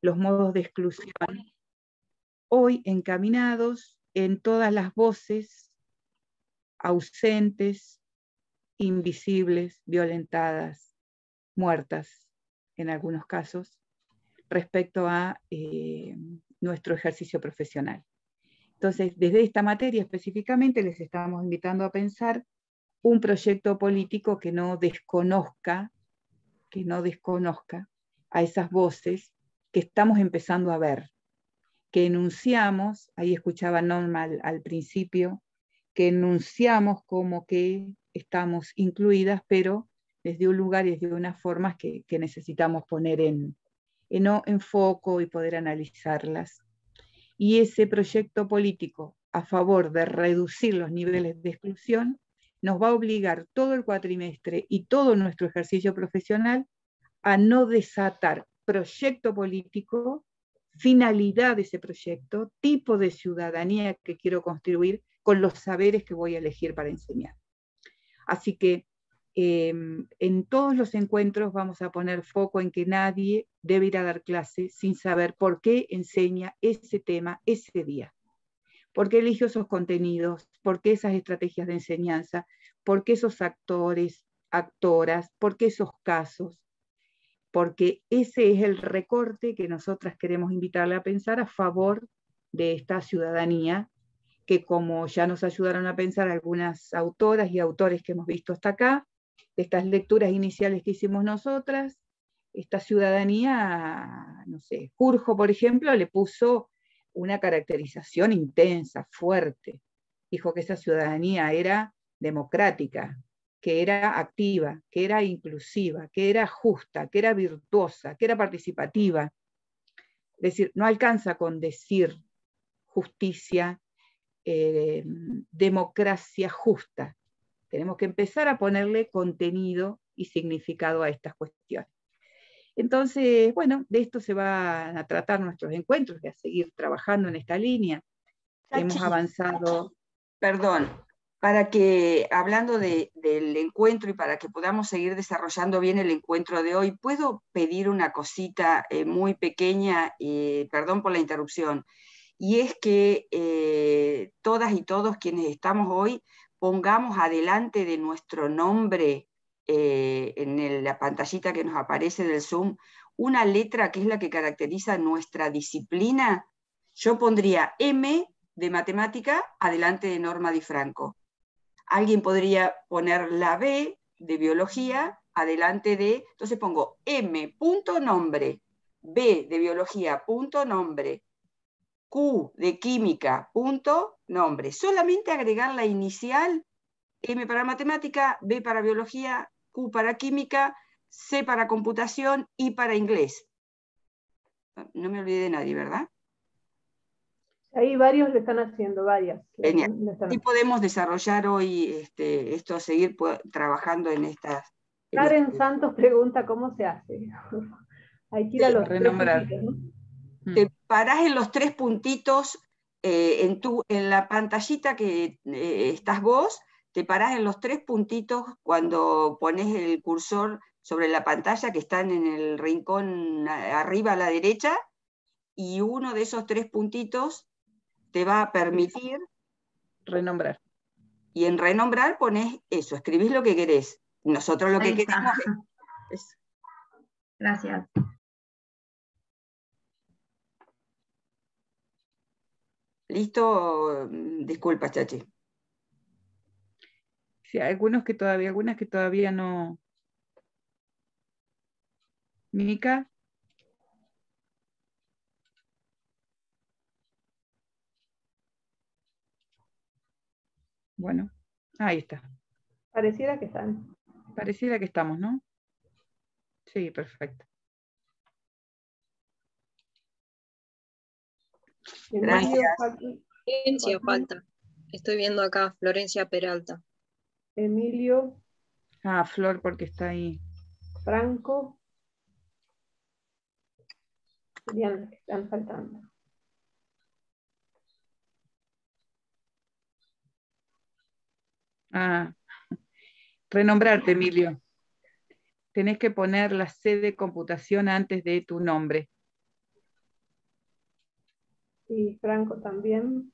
los modos de exclusión, hoy encaminados en todas las voces ausentes, invisibles, violentadas, muertas en algunos casos, respecto a nuestro ejercicio profesional. Entonces, desde esta materia específicamente les estamos invitando a pensar un proyecto político que no desconozca a esas voces que estamos empezando a ver, que enunciamos, ahí escuchaba Norma al principio, que enunciamos como que estamos incluidas, pero desde un lugar y desde unas formas que necesitamos poner en foco y poder analizarlas. Y ese proyecto político a favor de reducir los niveles de exclusión nos va a obligar todo el cuatrimestre y todo nuestro ejercicio profesional a no desatar proyecto político, finalidad de ese proyecto, tipo de ciudadanía que quiero construir con los saberes que voy a elegir para enseñar. Así que en todos los encuentros vamos a poner foco en que nadie debe ir a dar clase sin saber por qué enseña ese tema ese día, por qué eligió esos contenidos, por qué esas estrategias de enseñanza, por qué esos actores, actoras, por qué esos casos, porque ese es el recorte que nosotras queremos invitarle a pensar a favor de esta ciudadanía, que como ya nos ayudaron a pensar algunas autoras y autores que hemos visto hasta acá, de estas lecturas iniciales que hicimos nosotras, esta ciudadanía, no sé, Curjo, por ejemplo, le puso una caracterización intensa, fuerte. Dijo que esa ciudadanía era democrática, que era activa, que era inclusiva, que era justa, que era virtuosa, que era participativa. Es decir, no alcanza con decir justicia, democracia justa. Tenemos que empezar a ponerle contenido y significado a estas cuestiones. Entonces, bueno, de esto se van a tratar nuestros encuentros, de a seguir trabajando en esta línea. Hemos avanzado. Perdón, para que, hablando del encuentro y para que podamos seguir desarrollando bien el encuentro de hoy, ¿puedo pedir una cosita muy pequeña? Perdón por la interrupción. Y es que todas y todos quienes estamos hoy pongamos adelante de nuestro nombre en la pantallita que nos aparece del Zoom una letra que es la que caracteriza nuestra disciplina. Yo pondría M de matemática adelante de Norma Di Franco. Alguien podría poner la B de biología adelante de, entonces pongo M punto nombre, B de biología punto nombre, Q de química punto nombre. Solamente agregar la inicial, M para matemática, B para biología, Q para química, C para computación y para inglés. No me olvidé de nadie, ¿verdad? Ahí varios le están haciendo, varias. Genial. Y podemos desarrollar hoy esto, seguir trabajando en estas. Karen Santos pregunta cómo se hace. Ahí tira los renombrar. tres puntitos, ¿no? Te parás en los tres puntitos en la pantallita que estás vos, te parás en los tres puntitos cuando pones el cursor sobre la pantalla que están en el rincón arriba a la derecha, y uno de esos tres puntitos te va a permitir renombrar. Y en renombrar pones eso, escribís lo que querés. Nosotros lo que Ahí está. queremos es... Gracias. ¿Listo? Disculpa, Chachi. Sí, algunas que todavía no. Mica. Bueno, ahí está. Pareciera que están. Pareciera que estamos, ¿no? Sí, perfecto. Gracias. Florencia falta. Estoy viendo acá, Florencia Peralta. Emilio. Ah, Flor, porque está ahí. Franco. Serían los que están faltando. Ah, renombrarte, Emilio. Tenés que poner la C de computación antes de tu nombre. Y Franco también.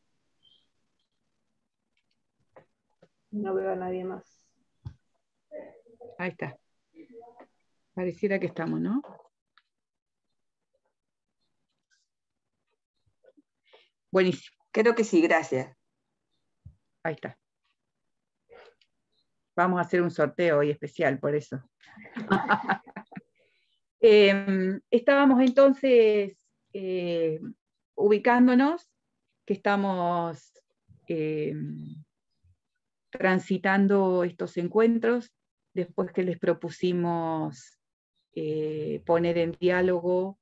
No veo a nadie más. Ahí está. Pareciera que estamos, ¿no? Buenísimo. Creo que sí, gracias. Ahí está. Vamos a hacer un sorteo hoy especial, por eso. Estábamos entonces ubicándonos, que estamos transitando estos encuentros, después que les propusimos poner en diálogo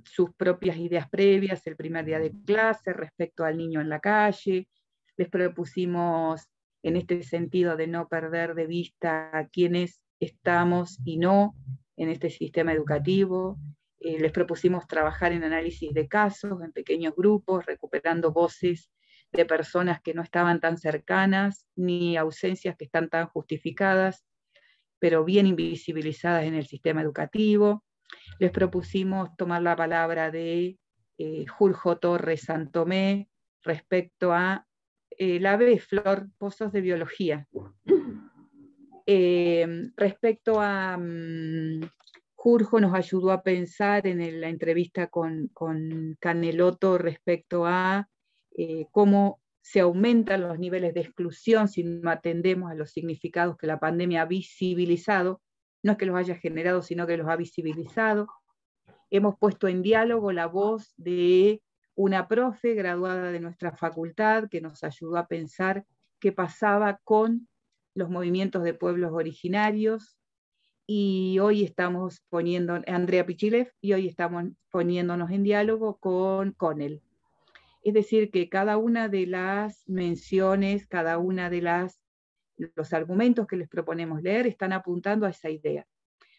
sus propias ideas previas, el primer día de clase, respecto al niño en la calle. Les propusimos, en este sentido, de no perder de vista quiénes estamos y no en este sistema educativo. Les propusimos trabajar en análisis de casos, en pequeños grupos, recuperando voces de personas que no estaban tan cercanas, ni ausencias que están tan justificadas, pero bien invisibilizadas en el sistema educativo. Les propusimos tomar la palabra de Julio Torres Santomé respecto a la B, Flor Pozos de Biología. Respecto a Julio nos ayudó a pensar en la entrevista con Caneloto respecto a cómo se aumentan los niveles de exclusión si no atendemos a los significados que la pandemia ha visibilizado. No es que los haya generado, sino que los ha visibilizado. Hemos puesto en diálogo la voz de una profe graduada de nuestra facultad que nos ayudó a pensar qué pasaba con los movimientos de pueblos originarios, y hoy estamos poniendo, Andrea Pichilev, y hoy estamos poniéndonos en diálogo con él. Es decir, que cada una de las menciones, cada una de los argumentos que les proponemos leer están apuntando a esa idea,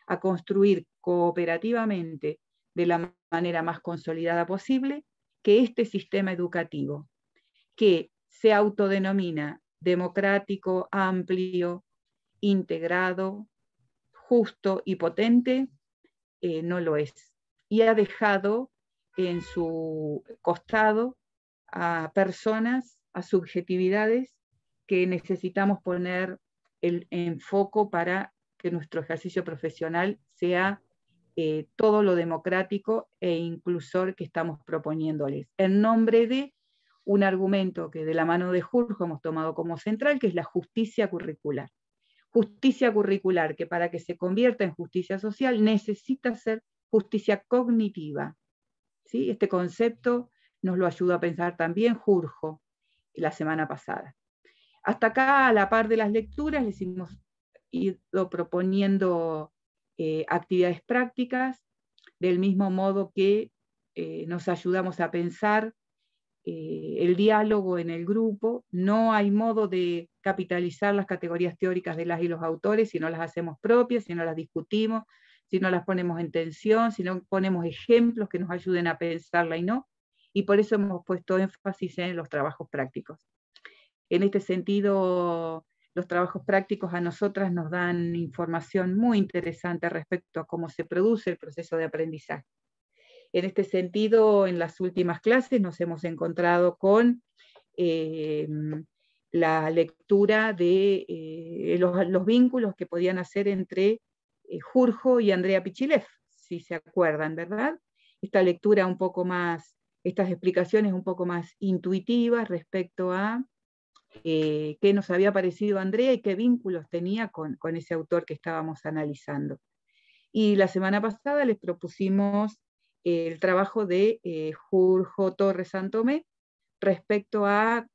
a construir cooperativamente de la manera más consolidada posible que este sistema educativo, que se autodenomina democrático, amplio, integrado, justo y potente, no lo es. Y ha dejado en su costado a personas, a subjetividades que necesitamos poner en foco para que nuestro ejercicio profesional sea todo lo democrático e inclusor que estamos proponiéndoles, en nombre de un argumento que de la mano de Julio hemos tomado como central, que es la justicia curricular. Justicia curricular que, para que se convierta en justicia social, necesita ser justicia cognitiva. ¿Sí? Este concepto nos lo ayudó a pensar también Julio la semana pasada. Hasta acá, a la par de las lecturas, les hemos ido proponiendo actividades prácticas, del mismo modo que nos ayudamos a pensar el diálogo en el grupo. No hay modo de capitalizar las categorías teóricas de las y los autores si no las hacemos propias, si no las discutimos, si no las ponemos en tensión, si no ponemos ejemplos que nos ayuden a pensarla y no. Y por eso hemos puesto énfasis en los trabajos prácticos. En este sentido, los trabajos prácticos a nosotras nos dan información muy interesante respecto a cómo se produce el proceso de aprendizaje. En este sentido, en las últimas clases nos hemos encontrado con la lectura de los vínculos que podían hacer entre Julio y Andrea Pichilev, si se acuerdan, ¿verdad? Esta lectura un poco más, estas explicaciones un poco más intuitivas respecto a qué nos había parecido Andrea y qué vínculos tenía con ese autor que estábamos analizando. Y la semana pasada les propusimos el trabajo de Julio Torres Santomé respecto a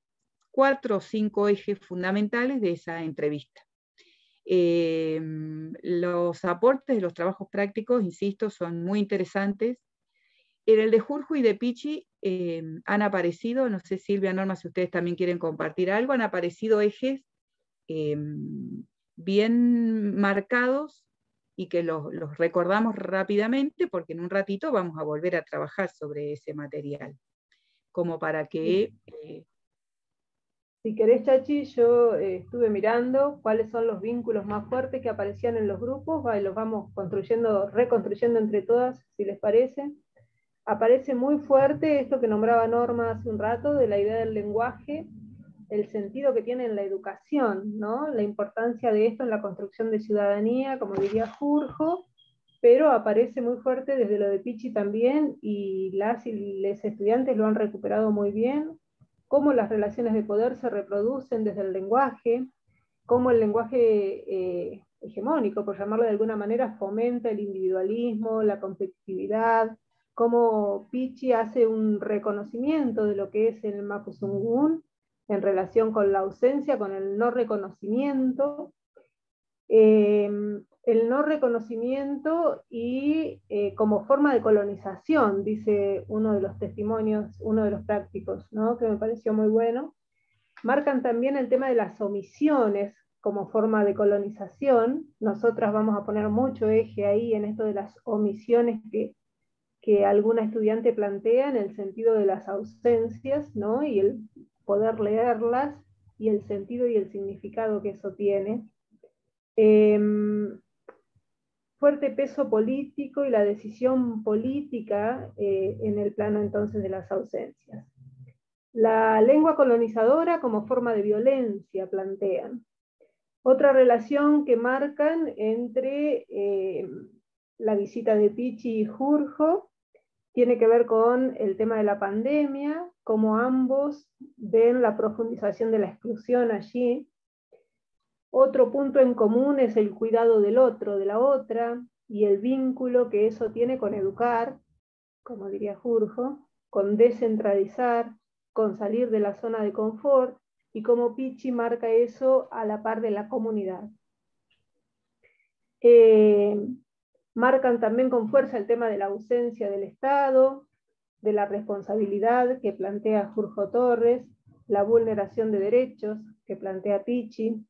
4 o 5 ejes fundamentales de esa entrevista. Los aportes de los trabajos prácticos, insisto, son muy interesantes. En el de Julio y de Pichi han aparecido, no sé Silvia, Norma, si ustedes también quieren compartir algo, han aparecido ejes bien marcados y que los recordamos rápidamente porque en un ratito vamos a volver a trabajar sobre ese material, como para que... Si querés, Chachi, yo estuve mirando cuáles son los vínculos más fuertes que aparecían en los grupos, y los vamos construyendo, reconstruyendo entre todas, si les parece. aparece muy fuerte esto que nombraba Norma hace un rato, de la idea del lenguaje, el sentido que tiene en la educación, ¿no? La importancia de esto en la construcción de ciudadanía, como diría Jurjo, pero aparece muy fuerte desde lo de Pichi también, y las y los estudiantes lo han recuperado muy bien, cómo las relaciones de poder se reproducen desde el lenguaje, cómo el lenguaje hegemónico, por llamarlo de alguna manera, fomenta el individualismo, la competitividad, cómo Pichi hace un reconocimiento de lo que es el Mapudungun en relación con la ausencia, con el no reconocimiento, el no reconocimiento y como forma de colonización, dice uno de los testimonios, uno de los prácticos, ¿no? Que me pareció muy bueno. Marcan también el tema de las omisiones como forma de colonización. Nosotras vamos a poner mucho eje ahí en esto de las omisiones que alguna estudiante plantea en el sentido de las ausencias, ¿no? Y el poder leerlas y el sentido y el significado que eso tiene. Fuerte peso político y la decisión política en el plano entonces de las ausencias. La lengua colonizadora como forma de violencia plantean. Otra relación que marcan entre la visita de Pichi y Jurjo tiene que ver con el tema de la pandemia, como ambos ven la profundización de la exclusión allí. Otro punto en común es el cuidado del otro, de la otra, y el vínculo que eso tiene con educar, como diría Jurjo, con descentralizar, con salir de la zona de confort, y como Pichi marca eso a la par de la comunidad. Marcan también con fuerza el tema de la ausencia del Estado, de la responsabilidad que plantea Jurjo Torres, la vulneración de derechos que plantea Pichi.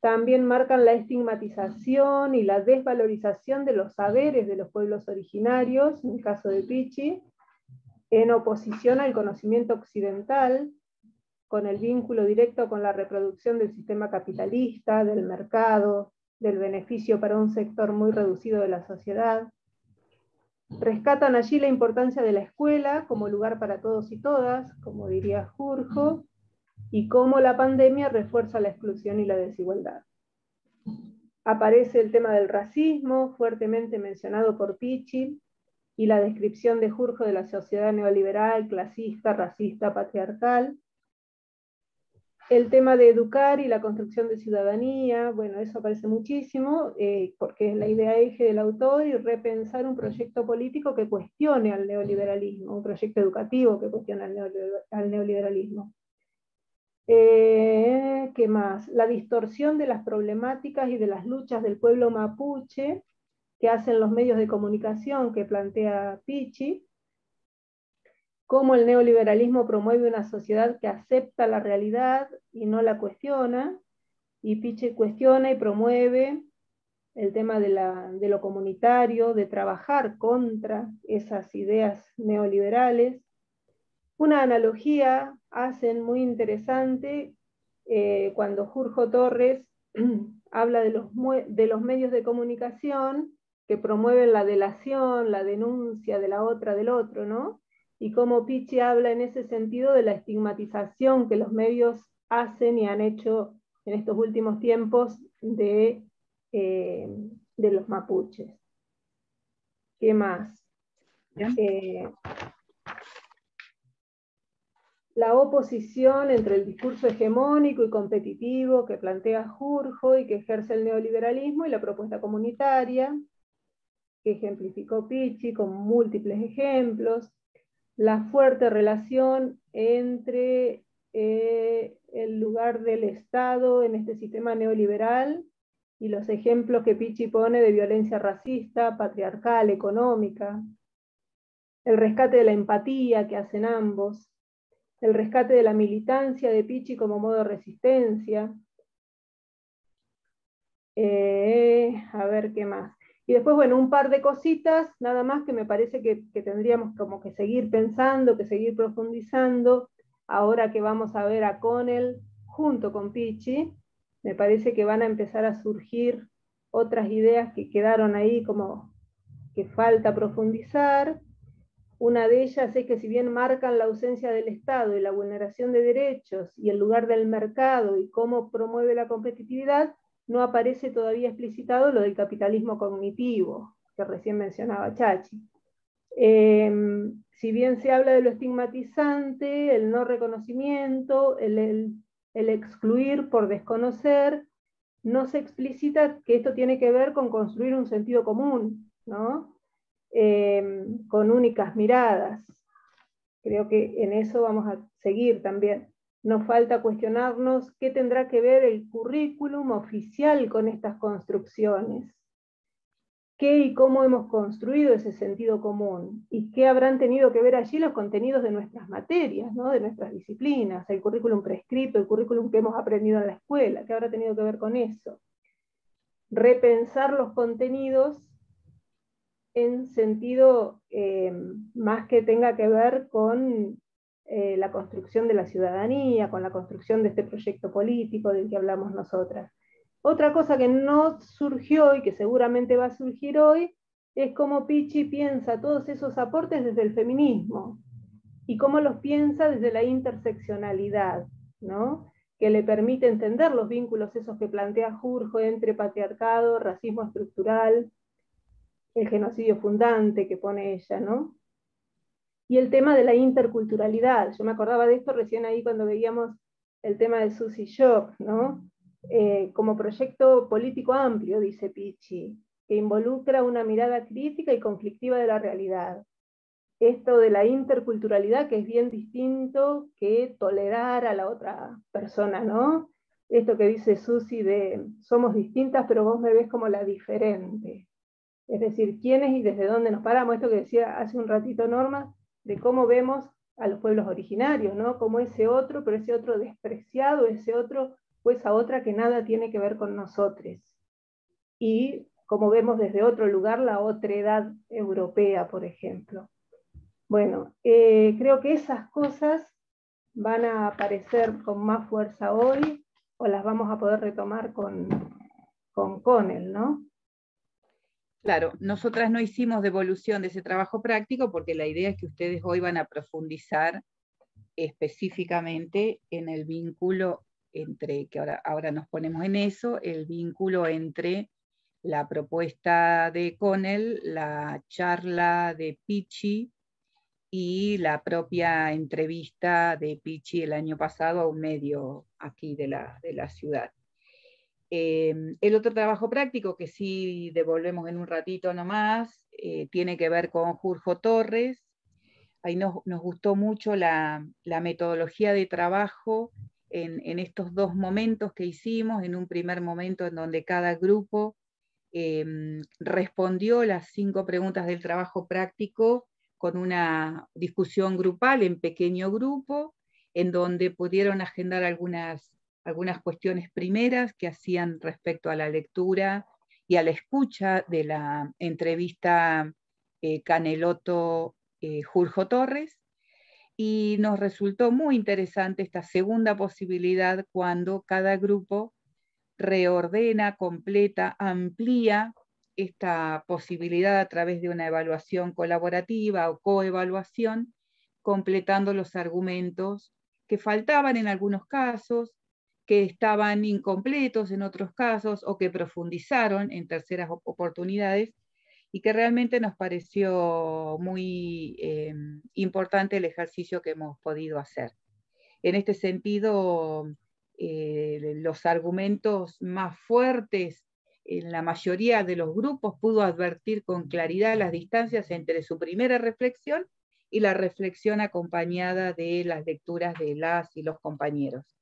También marcan la estigmatización y la desvalorización de los saberes de los pueblos originarios, en el caso de Pichi, en oposición al conocimiento occidental, con el vínculo directo con la reproducción del sistema capitalista, del mercado, del beneficio para un sector muy reducido de la sociedad. Rescatan allí la importancia de la escuela como lugar para todos y todas, como diría Jurjo, y cómo la pandemia refuerza la exclusión y la desigualdad. Aparece el tema del racismo, fuertemente mencionado por Pichi, y la descripción de Jurjo de la sociedad neoliberal, clasista, racista, patriarcal. El tema de educar y la construcción de ciudadanía, bueno, eso aparece muchísimo, porque es la idea eje del autor, y repensar un proyecto político que cuestione al neoliberalismo, un proyecto educativo que cuestione al neoliberalismo. ¿Qué más? La distorsión de las problemáticas y de las luchas del pueblo mapuche que hacen los medios de comunicación que plantea Pichi, cómo el neoliberalismo promueve una sociedad que acepta la realidad y no la cuestiona, y Pichi cuestiona y promueve el tema de lo comunitario, de trabajar contra esas ideas neoliberales. Una analogía hacen muy interesante cuando Jurjo Torres habla de los medios de comunicación que promueven la delación, la denuncia de la otra del otro, ¿no? Y cómo Pichi habla en ese sentido de la estigmatización que los medios hacen y han hecho en estos últimos tiempos de los mapuches. ¿Qué más? La oposición entre el discurso hegemónico y competitivo que plantea Jurjo y que ejerce el neoliberalismo, y la propuesta comunitaria, que ejemplificó Pichi con múltiples ejemplos. La fuerte relación entre el lugar del Estado en este sistema neoliberal y los ejemplos que Pichi pone de violencia racista, patriarcal, económica. El rescate de la empatía que hacen ambos. El rescate de la militancia de Pichi como modo de resistencia. A ver qué más. Y después, bueno, un par de cositas, nada más que me parece que tendríamos como que seguir pensando, que seguir profundizando, ahora que vamos a ver a Connell junto con Pichi, me parece que van a empezar a surgir otras ideas que quedaron ahí como que falta profundizar. Una de ellas es que si bien marcan la ausencia del Estado y la vulneración de derechos y el lugar del mercado y cómo promueve la competitividad, no aparece todavía explicitado lo del capitalismo cognitivo, que recién mencionaba Chachi. Si bien se habla de lo estigmatizante, el no reconocimiento, el excluir por desconocer, no se explicita que esto tiene que ver con construir un sentido común, ¿no? Con únicas miradas. Creo que en eso vamos a seguir también. Nos falta cuestionarnos qué tendrá que ver el currículum oficial con estas construcciones. ¿Qué y cómo hemos construido ese sentido común? ¿Y qué habrán tenido que ver allí los contenidos de nuestras materias, ¿no? De nuestras disciplinas? El currículum prescrito, el currículum que hemos aprendido en la escuela, ¿qué habrá tenido que ver con eso? Repensar los contenidos en sentido más que tenga que ver con la construcción de la ciudadanía, con la construcción de este proyecto político del que hablamos nosotras. Otra cosa que no surgió y que seguramente va a surgir hoy es cómo Pichi piensa todos esos aportes desde el feminismo y cómo los piensa desde la interseccionalidad, ¿no? Que le permite entender los vínculos esos que plantea Jurjo entre patriarcado, racismo estructural, el genocidio fundante que pone ella, ¿no? Y el tema de la interculturalidad. Yo me acordaba de esto recién ahí cuando veíamos el tema de Susie Shock, ¿no? Como proyecto político amplio, dice Pichi, que involucra una mirada crítica y conflictiva de la realidad. Esto de la interculturalidad, que es bien distinto que tolerar a la otra persona, ¿no? Esto que dice Susie de somos distintas, pero vos me ves como la diferente. Es decir, quiénes y desde dónde nos paramos, esto que decía hace un ratito Norma, de cómo vemos a los pueblos originarios, ¿no? Como ese otro, pero ese otro despreciado, ese otro o esa otra que nada tiene que ver con nosotros. Y como vemos desde otro lugar la otredad europea, por ejemplo. Bueno, creo que esas cosas van a aparecer con más fuerza hoy, o las vamos a poder retomar con Connell, ¿no? Claro, nosotras no hicimos devolución de ese trabajo práctico porque la idea es que ustedes hoy van a profundizar específicamente en el vínculo entre, que ahora nos ponemos en eso, el vínculo entre la propuesta de Connell, la charla de Pichi y la propia entrevista de Pichi el año pasado a un medio aquí de la ciudad. El otro trabajo práctico, que sí devolvemos en un ratito nomás, tiene que ver con Jurjo Torres. Ahí nos gustó mucho la metodología de trabajo en estos dos momentos que hicimos, en un primer momento en donde cada grupo respondió las 5 preguntas del trabajo práctico con una discusión grupal en pequeño grupo, en donde pudieron agendar algunas cuestiones primeras que hacían respecto a la lectura y a la escucha de la entrevista Caneloto-Jurjo Torres, y nos resultó muy interesante esta segunda posibilidad cuando cada grupo reordena, completa, amplía esta posibilidad a través de una evaluación colaborativa o coevaluación, completando los argumentos que faltaban en algunos casos, que estaban incompletos en otros casos o que profundizaron en terceras oportunidades, y que realmente nos pareció muy importante el ejercicio que hemos podido hacer. En este sentido, los argumentos más fuertes en la mayoría de los grupos pudo advertir con claridad las distancias entre su primera reflexión y la reflexión acompañada de las lecturas de las y los compañeros.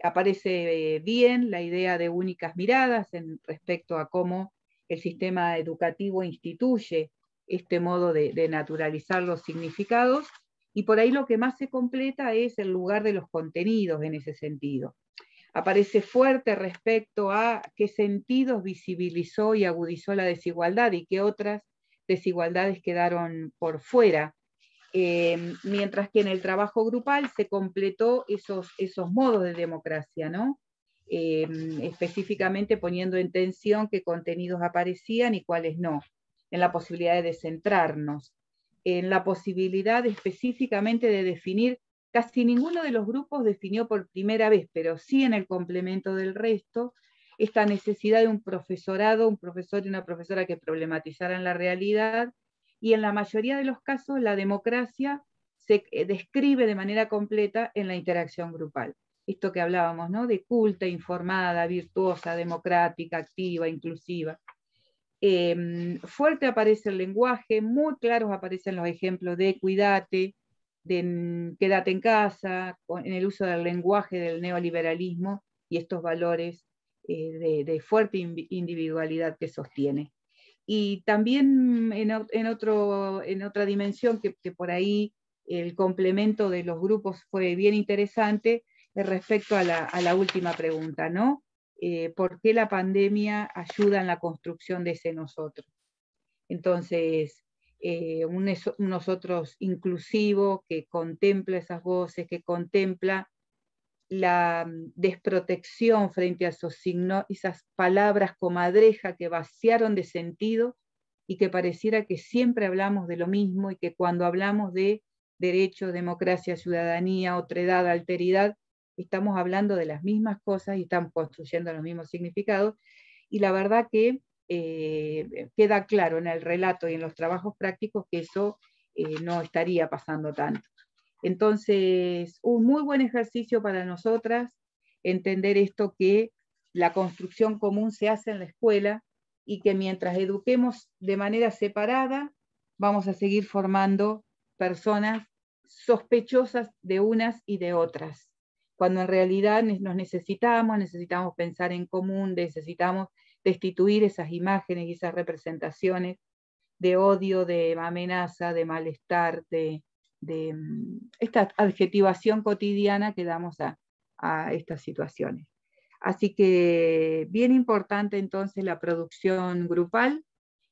Aparece bien la idea de únicas miradas en respecto a cómo el sistema educativo instituye este modo de naturalizar los significados, y por ahí lo que más se completa es el lugar de los contenidos en ese sentido. Aparece fuerte respecto a qué sentidos visibilizó y agudizó la desigualdad y qué otras desigualdades quedaron por fuera, mientras que en el trabajo grupal se completó esos modos de democracia, ¿no? Específicamente poniendo en tensión qué contenidos aparecían y cuáles no, en la posibilidad de descentrarnos. en la posibilidad específicamente de definir, casi ninguno de los grupos definió por primera vez, pero sí en el complemento del resto, esta necesidad de un profesorado, un profesor y una profesora que problematizaran la realidad, y en la mayoría de los casos la democracia se describe de manera completa en la interacción grupal. Esto que hablábamos, ¿no? De culta, informada, virtuosa, democrática, activa, inclusiva. Fuerte aparece el lenguaje, muy claros aparecen los ejemplos de cuídate, de quédate en casa, en el uso del lenguaje del neoliberalismo y estos valores de fuerte individualidad que sostiene. Y también en otra dimensión que por ahí el complemento de los grupos fue bien interesante respecto a la última pregunta, ¿no? ¿Por qué la pandemia ayuda en la construcción de ese nosotros? Entonces, un nosotros inclusivo que contempla esas voces, que contempla la desprotección frente a esos signos, esas palabras comadreja que vaciaron de sentido y que pareciera que siempre hablamos de lo mismo y que cuando hablamos de derecho, democracia, ciudadanía, otredad, alteridad, estamos hablando de las mismas cosas y estamos construyendo los mismos significados. Y la verdad que queda claro en el relato y en los trabajos prácticos que eso no estaría pasando tanto. Entonces, un muy buen ejercicio para nosotras, entender esto que la construcción común se hace en la escuela y que mientras eduquemos de manera separada, vamos a seguir formando personas sospechosas de unas y de otras, cuando en realidad nos necesitamos pensar en común, necesitamos destituir esas imágenes y esas representaciones de odio, de amenaza, de malestar, de esta adjetivación cotidiana que damos a estas situaciones. Así que bien importante entonces la producción grupal.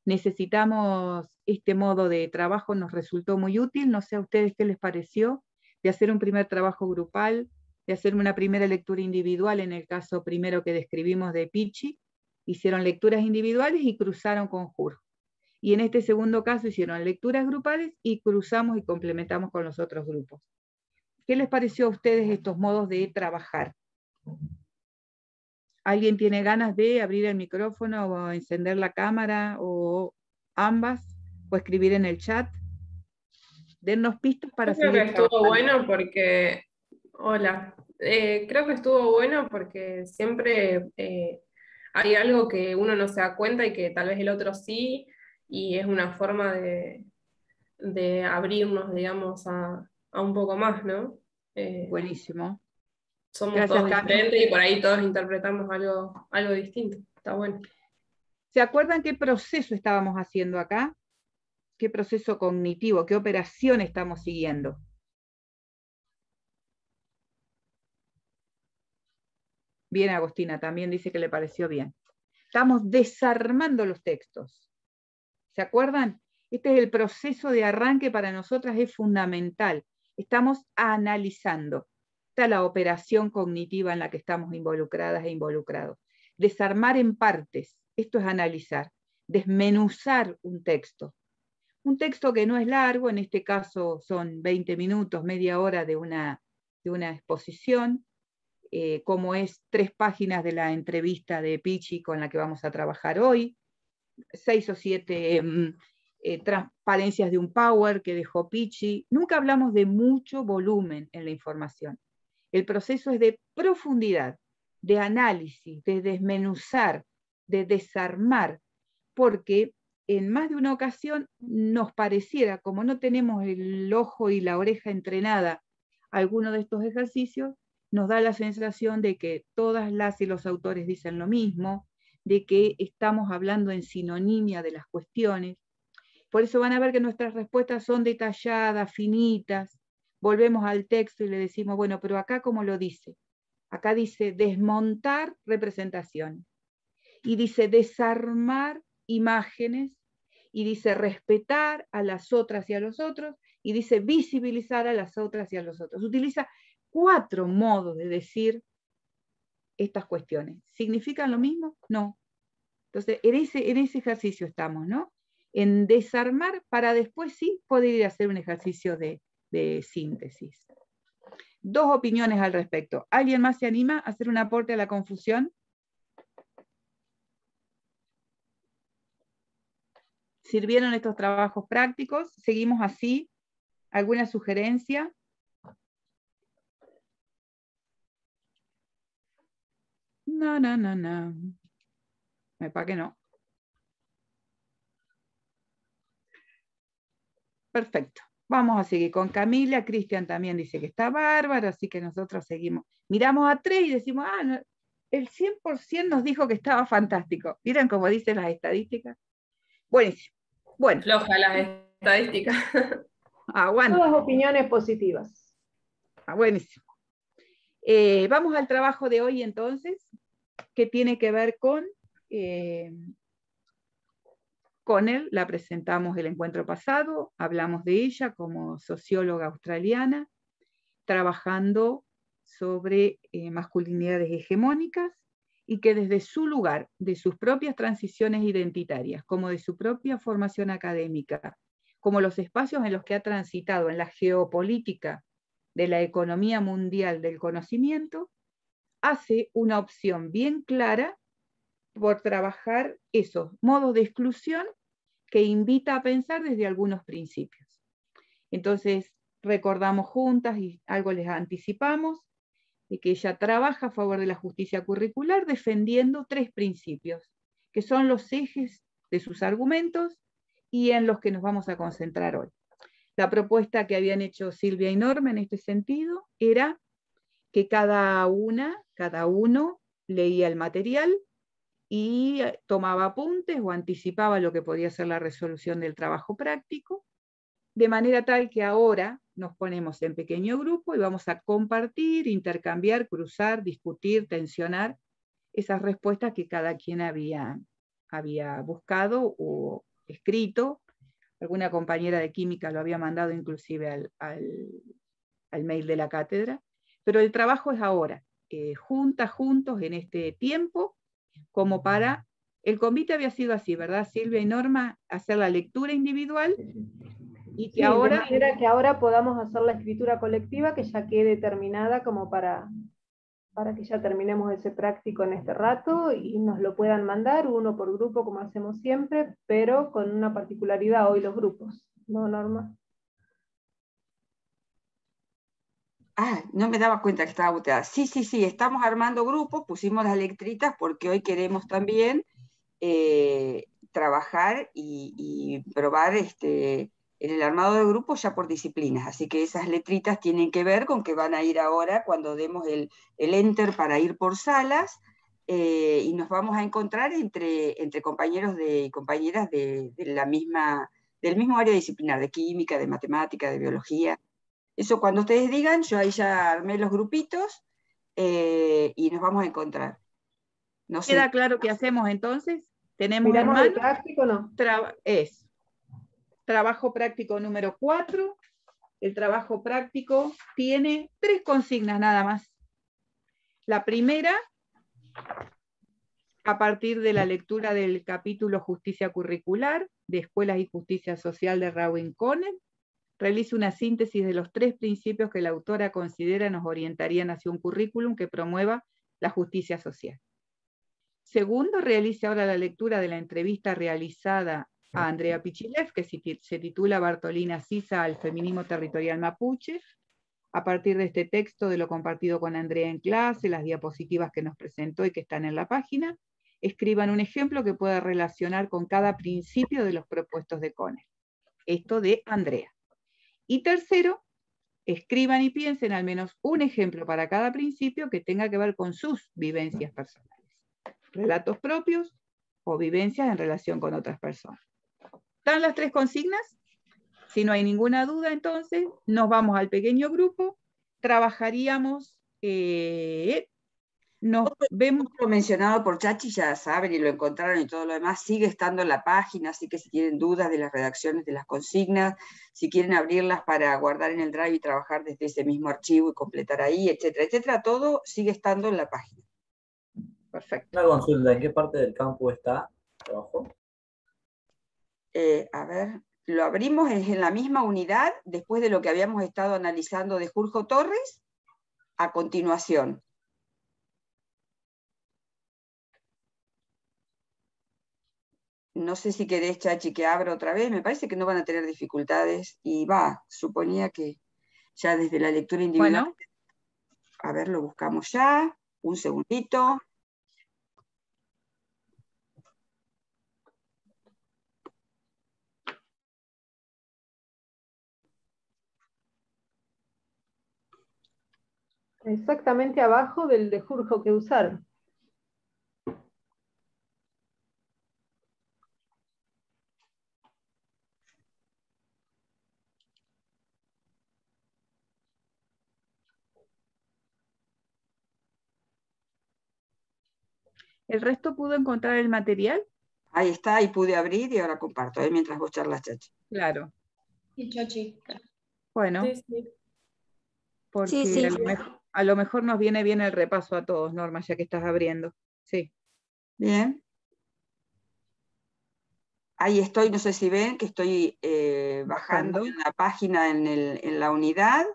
Necesitamos este modo de trabajo, nos resultó muy útil, no sé a ustedes qué les pareció, de hacer un primer trabajo grupal, de hacer una primera lectura individual, en el caso primero que describimos de Pichi, hicieron lecturas individuales y cruzaron con Jur. Y en este segundo caso hicieron lecturas grupales y cruzamos y complementamos con los otros grupos. ¿Qué les pareció a ustedes estos modos de trabajar? ¿Alguien tiene ganas de abrir el micrófono o encender la cámara o ambas? O escribir en el chat. Dennos pistas para seguir Creo que estuvo trabajando. bueno porque, hola, creo que estuvo bueno porque siempre hay algo que uno no se da cuenta y que tal vez el otro sí, y es una forma de abrirnos, digamos, a un poco más, ¿no? Buenísimo. Somos Gracias, todos Cami. diferentes y por ahí todos interpretamos algo distinto. Está bueno. ¿Se acuerdan qué proceso estábamos haciendo acá? ¿Qué proceso cognitivo, qué operación estamos siguiendo? Bien, Agostina, también dice que le pareció bien. Estamos desarmando los textos. ¿Se acuerdan? Este es el proceso de arranque, para nosotras es fundamental. Estamos analizando. Está la operación cognitiva en la que estamos involucradas e involucrados. Desarmar en partes, esto es analizar. Desmenuzar un texto. Un texto que no es largo, en este caso son 20 minutos, media hora de una exposición, como es 3 páginas de la entrevista de Pichi con la que vamos a trabajar hoy, 6 o 7 transparencias de un power que dejó Pichi. Nunca hablamos de mucho volumen en la información. El proceso es de profundidad, de análisis, de desmenuzar, de desarmar, porque en más de una ocasión nos pareciera, como no tenemos el ojo y la oreja entrenada a alguno de estos ejercicios, nos da la sensación de que todas las y los autores dicen lo mismo, de que estamos hablando en sinonimia de las cuestiones. Por eso van a ver que nuestras respuestas son detalladas, finitas. Volvemos al texto y le decimos, bueno, pero acá ¿cómo lo dice? Acá dice desmontar representaciones. Y dice desarmar imágenes, y dice respetar a las otras y a los otros, y dice visibilizar a las otras y a los otros. Utiliza 4 modos de decir estas cuestiones. ¿Significan lo mismo? No. Entonces, en ese ejercicio estamos, ¿no? en desarmar para después sí poder ir a hacer un ejercicio de síntesis. 2 opiniones al respecto. ¿Alguien más se anima a hacer un aporte a la confusión? ¿Sirvieron estos trabajos prácticos? ¿Seguimos así? ¿Alguna sugerencia? No. Me parece que no. Perfecto. Vamos a seguir con Camila. Cristian también dice que está bárbaro, así que nosotros seguimos. Miramos a 3 y decimos, no, el 100% nos dijo que estaba fantástico. ¿Miran cómo dicen las estadísticas? Buenísimo. Bueno. Floja las estadísticas. Bueno. Todas opiniones positivas. Buenísimo. Vamos al trabajo de hoy entonces, que tiene que ver con Connell. La presentamos el encuentro pasado, hablamos de ella como socióloga australiana, trabajando sobre masculinidades hegemónicas, y que desde su lugar, de sus propias transiciones identitarias, como de su propia formación académica, como los espacios en los que ha transitado en la geopolítica de la economía mundial del conocimiento, hace una opción bien clara por trabajar esos modos de exclusión que invita a pensar desde algunos principios. Entonces, recordamos juntas, y algo les anticipamos, de que ella trabaja a favor de la justicia curricular defendiendo 3 principios, que son los ejes de sus argumentos y en los que nos vamos a concentrar hoy. La propuesta que habían hecho Silvia y Norma en este sentido era que cada uno leía el material y tomaba apuntes o anticipaba lo que podía ser la resolución del trabajo práctico, de manera tal que ahora nos ponemos en pequeño grupo y vamos a compartir, intercambiar, cruzar, discutir, tensionar esas respuestas que cada quien había buscado o escrito. Alguna compañera de química lo había mandado inclusive al mail de la cátedra, pero el trabajo es ahora, juntos en este tiempo, como para, el convite había sido así, ¿verdad, Silvia y Norma? Hacer la lectura individual, y que Sí, ahora... de manera que ahora podamos hacer la escritura colectiva, que ya quede terminada como para que ya terminemos ese práctico en este rato, y nos lo puedan mandar uno por grupo como hacemos siempre, pero con una particularidad hoy los grupos, ¿no, Norma? No me daba cuenta que estaba muteada. Sí, estamos armando grupos, pusimos las letritas porque hoy queremos también trabajar y probar en el armado de grupos ya por disciplinas, así que esas letritas tienen que ver con que van a ir ahora cuando demos el enter para ir por salas, y nos vamos a encontrar entre compañeros y compañeras del mismo área disciplinar, de química, de matemática, de biología. Eso cuando ustedes digan, yo ahí ya armé los grupitos y nos vamos a encontrar. No sé. ¿Queda claro qué hacemos entonces? Tenemos ¿Miramos hermanos. el práctico o no? Trabajo práctico número 4. El trabajo práctico tiene 3 consignas nada más. La primera, a partir de la lectura del capítulo Justicia Curricular, de Escuelas y Justicia Social de Raúl Connell, realiza una síntesis de los 3 principios que la autora considera nos orientarían hacia un currículum que promueva la justicia social. Segundo, realice ahora la lectura de la entrevista realizada a Andrea Pichilev, que se titula Bartolina Sisa al feminismo territorial mapuche. A partir de este texto, de lo compartido con Andrea en clase, las diapositivas que nos presentó y que están en la página, escriban un ejemplo que pueda relacionar con cada principio de los propuestos de Connell. Esto de Andrea. Y tercero, escriban y piensen al menos un ejemplo para cada principio que tenga que ver con sus vivencias personales. Relatos propios o vivencias en relación con otras personas. ¿Están las 3 consignas? Si no hay ninguna duda, entonces nos vamos al pequeño grupo, trabajaríamos, nos vemos. Lo mencionado por Chachi ya saben y lo encontraron y todo lo demás, sigue estando en la página, así que si tienen dudas de las redacciones de las consignas, si quieren abrirlas para guardar en el Drive y trabajar desde ese mismo archivo y completar ahí, etcétera, etcétera, todo sigue estando en la página. Perfecto. Una consulta, ¿en qué parte del campo está el trabajo? a ver, lo abrimos en la misma unidad, después de lo que habíamos estado analizando de Jorge Torres, a continuación. No sé si querés, Chachi, que abra otra vez, me parece que no van a tener dificultades, y suponía que ya desde la lectura individual. Bueno. A ver, lo buscamos ya, un segundito. Exactamente abajo del de Jorge que usaron. ¿El resto pudo encontrar el material? Ahí está, ahí pude abrir y ahora comparto, mientras vos charlas, Chachi. Claro. Y Chachi. Bueno, Sí, sí. porque Sí. a lo mejor nos viene bien el repaso a todos, Norma, ya que estás abriendo. Sí. Bien. Ahí estoy, no sé si ven que estoy bajando en la página en la unidad.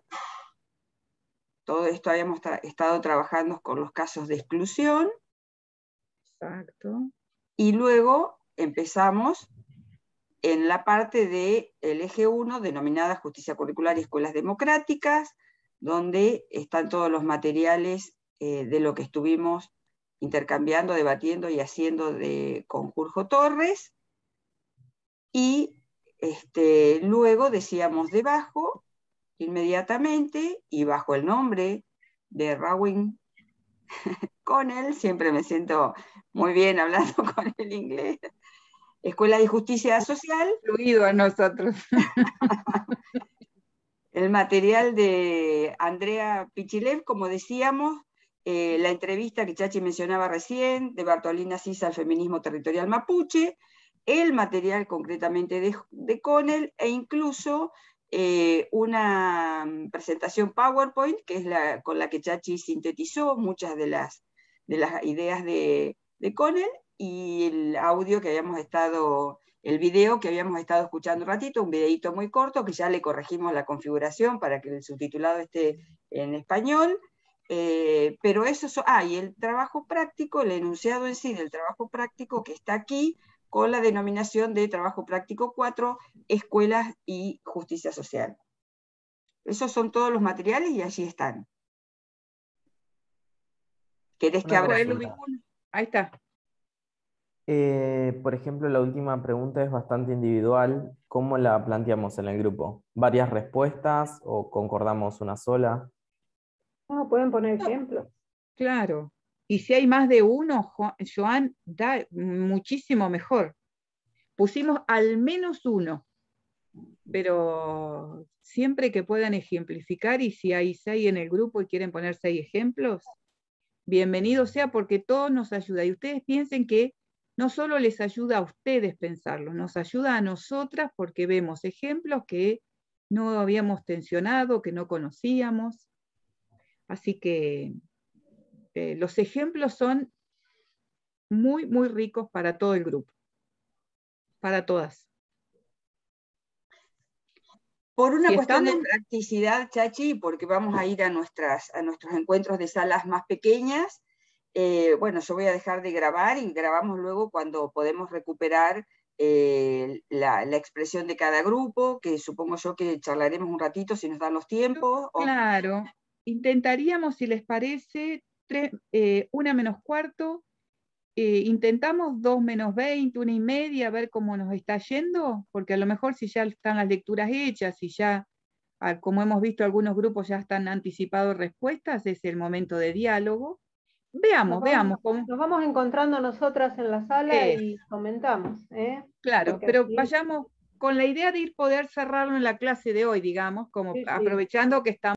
Todo esto habíamos estado trabajando con los casos de exclusión. Exacto. Y luego empezamos en la parte del eje 1, denominada Justicia Curricular y Escuelas Democráticas, donde están todos los materiales de lo que estuvimos intercambiando, debatiendo y haciendo con Jorge Torres. Y luego decíamos debajo, inmediatamente, y bajo el nombre de Rowan Connell, siempre me siento muy bien hablando con el inglés, Escuela de Justicia Social. Fluido a nosotros. El material de Andrea Pichilev, como decíamos, la entrevista que Chachi mencionaba recién, de Bartolina Sisa al feminismo territorial mapuche, el material concretamente de Connell, e incluso una presentación PowerPoint, que es con la que Chachi sintetizó muchas de las ideas de Connell, y el audio que habíamos estado, el video que habíamos estado escuchando un ratito, un videito muy corto, que ya le corregimos la configuración para que el subtitulado esté en español. Pero eso, y el trabajo práctico, el enunciado en sí del trabajo práctico que está aquí, con la denominación de trabajo práctico 4, escuelas y justicia social. Esos son todos los materiales y allí están. ¿Querés que abra? Ahí está. Por ejemplo, la última pregunta es bastante individual. ¿Cómo la planteamos en el grupo? ¿Varias respuestas o concordamos una sola? No, pueden poner ejemplos. Claro. Y si hay más de uno, Joan, da muchísimo mejor. Pusimos al menos uno, pero siempre que puedan ejemplificar, y si hay 6 en el grupo y quieren poner 6 ejemplos, bienvenido sea, porque todo nos ayuda. Y ustedes piensen que no solo les ayuda a ustedes pensarlo, nos ayuda a nosotras porque vemos ejemplos que no habíamos tensionado, que no conocíamos. Así que los ejemplos son muy, muy ricos para todo el grupo, para todas. Por una cuestión de practicidad, Chachi, porque vamos a ir a nuestros encuentros de salas más pequeñas, bueno, yo voy a dejar de grabar y grabamos luego cuando podemos recuperar la expresión de cada grupo, que supongo yo que charlaremos un ratito si nos dan los tiempos. Claro, intentaríamos, si les parece, 1 menos cuarto, intentamos 2 menos 20, 1:30, a ver cómo nos está yendo, porque a lo mejor si ya están las lecturas hechas y ya, como hemos visto, algunos grupos ya están anticipados respuestas, es el momento de diálogo. Veamos cómo. Nos vamos encontrando nosotras en la sala y comentamos. Claro, porque pero así... vayamos con la idea de poder cerrarlo en la clase de hoy, digamos, como Sí. aprovechando que estamos